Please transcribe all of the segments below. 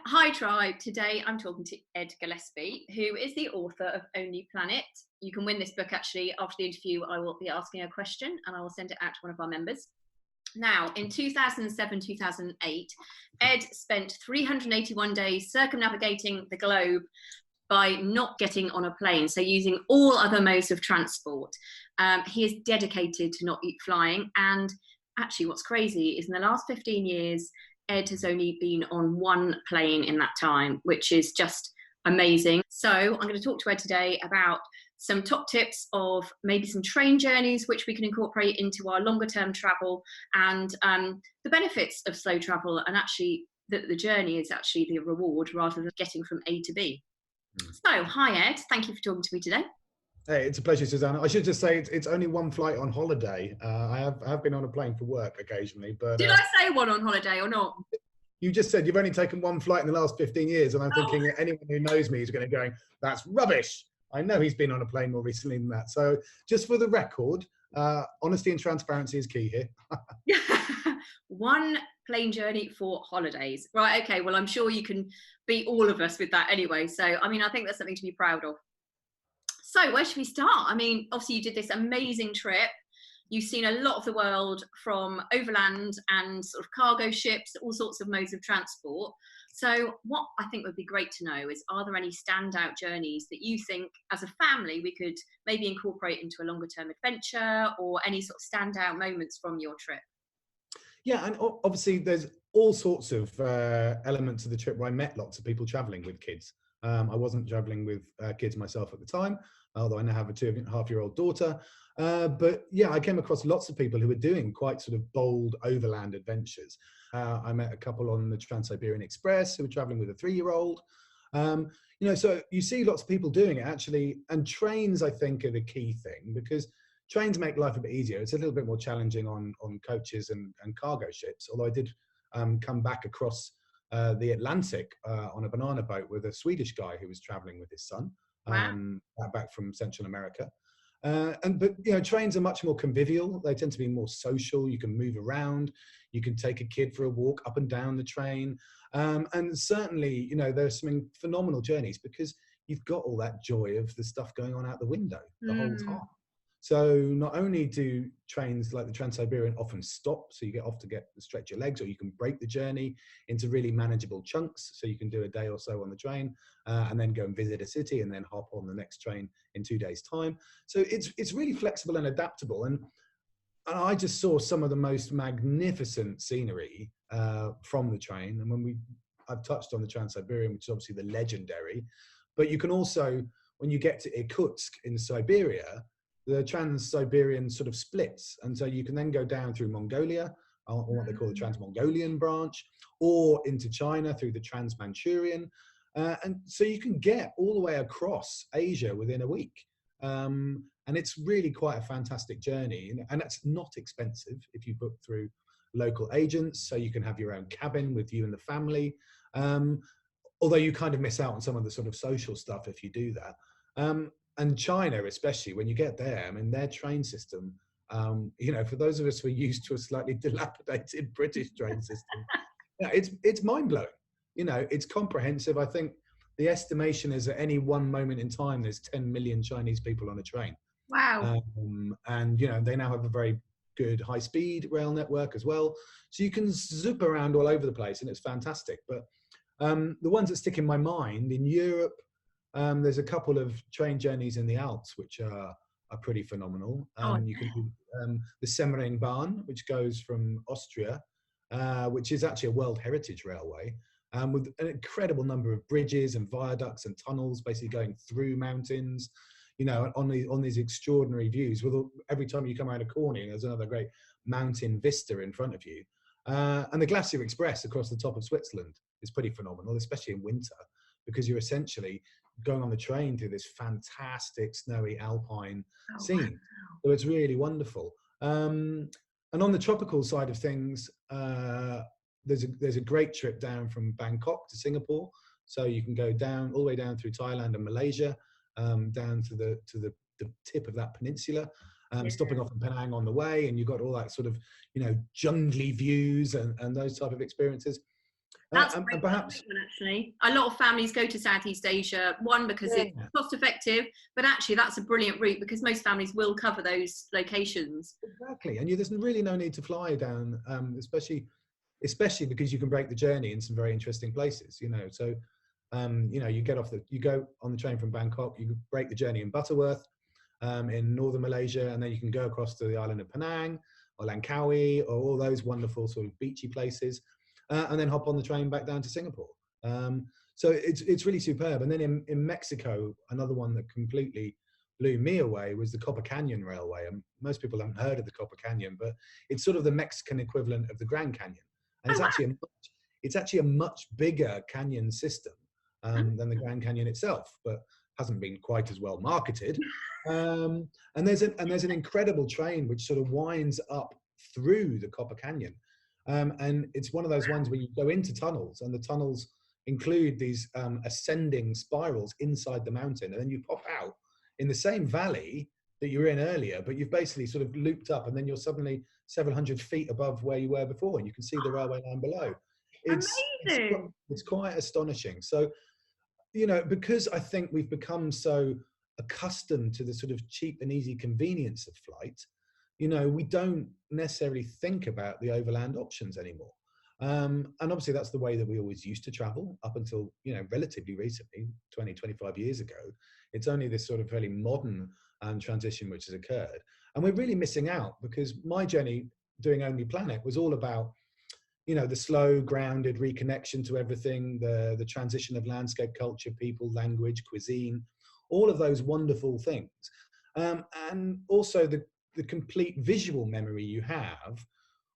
Hi Tribe, today I'm talking to Ed Gillespie, who is the author of Only Planet. You can win this book actually. After the interview, I will be asking a question and I will send it out to one of our members. Now, in 2007-2008, Ed spent 381 days circumnavigating the globe by not getting on a plane, so using all other modes of transport. He is dedicated to not flying, and actually what's crazy is in the last 15 years, Ed has only been on one plane in that time, which is just amazing. So I'm going to talk to Ed today about some top tips of maybe some train journeys which we can incorporate into our longer term travel, and the benefits of slow travel, and actually that the journey is actually the reward rather than getting from A to B. So hi Ed, thank you for talking to me today. Hey, it's a pleasure, Susanna. I should just say it's only one flight on holiday. I have been on a plane for work occasionally, but did I say one on holiday or not? You just said you've only taken one flight in the last 15 years, and I'm thinking anyone who knows me is going to go, that's rubbish. I know he's been on a plane more recently than that. So just for the record, honesty and transparency is key here. One plane journey for holidays. Right, okay, well, I'm sure you can beat all of us with that anyway. So, I mean, I think that's something to be proud of. So where should we start? I mean, obviously you did this amazing trip. You've seen a lot of the world from overland and sort of cargo ships, all sorts of modes of transport. So what I think would be great to know is, are there any standout journeys that you think as a family we could maybe incorporate into a longer term adventure, or any sort of standout moments from your trip? Yeah, and obviously there's all sorts of elements of the trip where I met lots of people traveling with kids. I wasn't traveling with kids myself at the time, although I now have a 2.5-year-old daughter. But yeah, I came across lots of people who were doing quite sort of bold overland adventures. I met a couple on the Trans-Siberian Express who were traveling with a 3-year-old. So you see lots of people doing it actually, and trains I think are the key thing, because trains make life a bit easier. It's a little bit more challenging on coaches and cargo ships, although I did come back across the Atlantic on a banana boat with a Swedish guy who was traveling with his son. Wow. Back from Central America. But trains are much more convivial. They tend to be more social. You can move around. You can take a kid for a walk up and down the train. And certainly, there's some phenomenal journeys because you've got all that joy of the stuff going on out the window the whole time. So not only do trains like the Trans-Siberian often stop, so you get off to stretch your legs, or you can break the journey into really manageable chunks. So you can do a day or so on the train and then go and visit a city and then hop on the next train in 2 days' time. So it's really flexible and adaptable. And I just saw some of the most magnificent scenery from the train. And I've touched on the Trans-Siberian, which is obviously the legendary, but you can also, when you get to Irkutsk in Siberia, the Trans-Siberian sort of splits. And so you can then go down through Mongolia, or what they call the Trans-Mongolian branch, or into China through the Trans-Manchurian. And so you can get all the way across Asia within a week. And it's really quite a fantastic journey. And it's not expensive if you book through local agents, so you can have your own cabin with you and the family. Although you kind of miss out on some of the sort of social stuff if you do that. And China, especially when you get there, I mean, their train system, for those of us who are used to a slightly dilapidated British train system, it's mind-blowing. It's comprehensive. I think the estimation is at any one moment in time, there's 10 million Chinese people on a train. Wow. And they now have a very good high-speed rail network as well. So you can zip around all over the place, and it's fantastic. But the ones that stick in my mind in Europe, there's a couple of train journeys in the Alps which are pretty phenomenal. You can do the Semmeringbahn, which goes from Austria, which is actually a World Heritage Railway, with an incredible number of bridges and viaducts and tunnels, basically going through mountains, on these extraordinary views. Every time you come around a corner, there's another great mountain vista in front of you. And the Glacier Express across the top of Switzerland is pretty phenomenal, especially in winter, because you're essentially going on the train through this fantastic snowy alpine scene. Wow. So it's really wonderful. And on the tropical side of things, there's a great trip down from Bangkok to Singapore. So you can go down all the way down through Thailand and Malaysia, down to the tip of that peninsula, stopping off in Penang on the way, and you've got all that sort of jungly views and those type of experiences. That's a And great perhaps, one, actually. A lot of families go to Southeast Asia, one, because yeah, it's cost effective, but actually that's a brilliant route because most families will cover those locations. exactly. And there's really no need to fly down, especially because you can break the journey in some very interesting places, So, you go on the train from Bangkok, you break the journey in Butterworth, in northern Malaysia, and then you can go across to the island of Penang or Langkawi or all those wonderful sort of beachy places, and then hop on the train back down to Singapore. So it's really superb. And then in Mexico, another one that completely blew me away was the Copper Canyon Railway. And most people haven't heard of the Copper Canyon, but it's sort of the Mexican equivalent of the Grand Canyon, and Oh, wow. it's actually a much bigger canyon system than the Grand Canyon itself, but hasn't been quite as well marketed. And there's an incredible train which sort of winds up through the Copper Canyon, and it's one of those ones where you go into tunnels, and the tunnels include these ascending spirals inside the mountain, and then you pop out in the same valley that you were in earlier, but you've basically sort of looped up, and then you're suddenly several hundred feet above where you were before, and you can see the railway line below. Amazing. It's quite astonishing. So, because I think we've become so accustomed to the sort of cheap and easy convenience of flight, we don't necessarily think about the overland options anymore. And obviously that's the way that we always used to travel up until, relatively recently, 20, 25 years ago. It's only this sort of fairly modern transition which has occurred. And we're really missing out, because my journey doing Only Planet was all about, the slow, grounded reconnection to everything, the transition of landscape, culture, people, language, cuisine, all of those wonderful things. And also the complete visual memory you have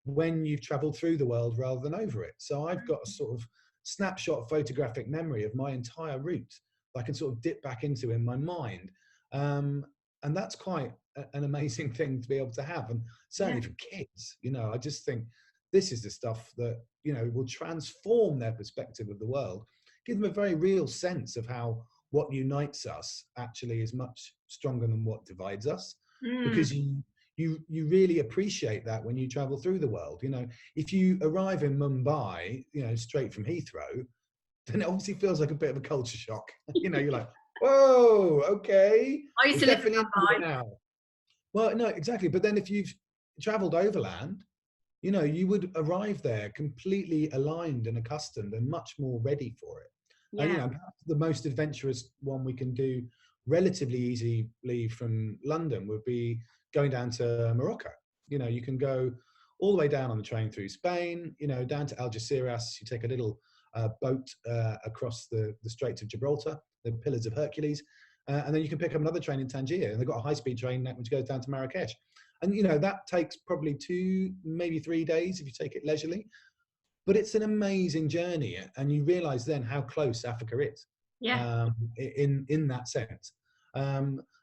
when you've traveled through the world rather than over it. So I've got a sort of snapshot photographic memory of my entire route that I can sort of dip back into in my mind. And that's quite an amazing thing to be able to have. And certainly for kids, I just think this is the stuff that, will transform their perspective of the world, give them a very real sense of how what unites us actually is much stronger than what divides us. Because you really appreciate that when you travel through the world. If you arrive in Mumbai, straight from Heathrow, then it obviously feels like a bit of a culture shock. You're like, whoa, okay, I used we're to live in definitely into it Mumbai. now. Well, no, exactly. But then if you've traveled overland, you would arrive there completely aligned and accustomed and much more ready for it. Yeah. Perhaps the most adventurous one we can do relatively easily from London would be going down to Morocco. You can go all the way down on the train through Spain, down to Algeciras. You take a little boat across the Straits of Gibraltar, the Pillars of Hercules, and then you can pick up another train in Tangier, and they've got a high-speed train which goes down to Marrakesh. And that takes probably 2, maybe 3 days if you take it leisurely. But it's an amazing journey, and you realise then how close Africa is. Yeah. In that sense.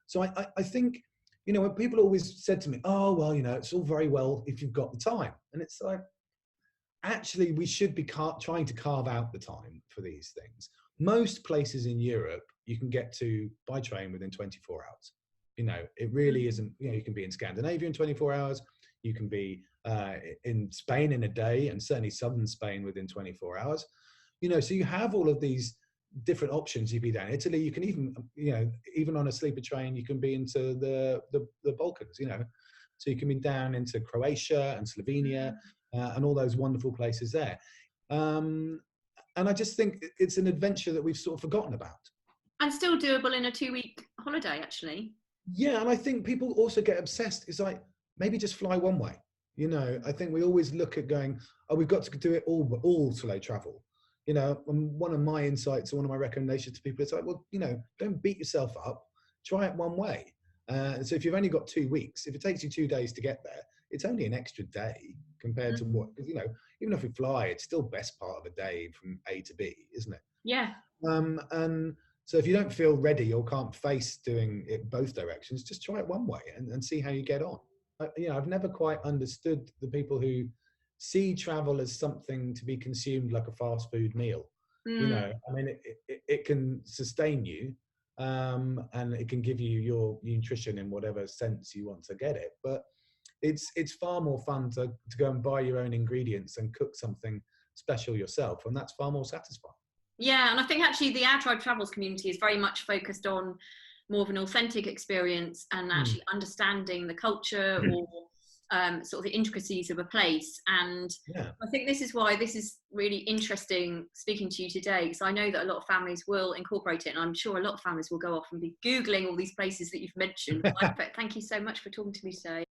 So I think, when people always said to me, "Oh, well, it's all very well if you've got the time," and it's like, actually, we should be trying to carve out the time for these things. Most places in Europe you can get to by train within 24 hours. It really isn't. You can be in Scandinavia in 24 hours. You can be in Spain in a day, and certainly southern Spain within 24 hours. So you have all of these different options. You can be down Italy. You can even, even on a sleeper train, you can be into the Balkans. So you can be down into Croatia and Slovenia and all those wonderful places there. And I just think it's an adventure that we've sort of forgotten about. And still doable in a 2-week holiday, actually. Yeah, and I think people also get obsessed. It's like, maybe just fly one way. I think we always look at going, oh, we've got to do it all slow travel. And one of my insights or one of my recommendations to people is like, well, don't beat yourself up. Try it one way. So if you've only got 2 weeks, if it takes you 2 days to get there, it's only an extra day compared to what, because, even if we fly, it's still best part of a day from A to B, isn't it? Yeah. And so if you don't feel ready or can't face doing it both directions, just try it one way and see how you get on. I've never quite understood the people who see travel as something to be consumed like a fast food meal. I mean, it can sustain you, and it can give you your nutrition in whatever sense you want to get it. But it's far more fun to go and buy your own ingredients and cook something special yourself, and that's far more satisfying. Yeah, and I think actually the Our Tribe Travels community is very much focused on more of an authentic experience and actually understanding the culture or sort of the intricacies of a place. And I think this is why this is really interesting speaking to you today, because I know that a lot of families will incorporate it, and I'm sure a lot of families will go off and be Googling all these places that you've mentioned. But thank you so much for talking to me today.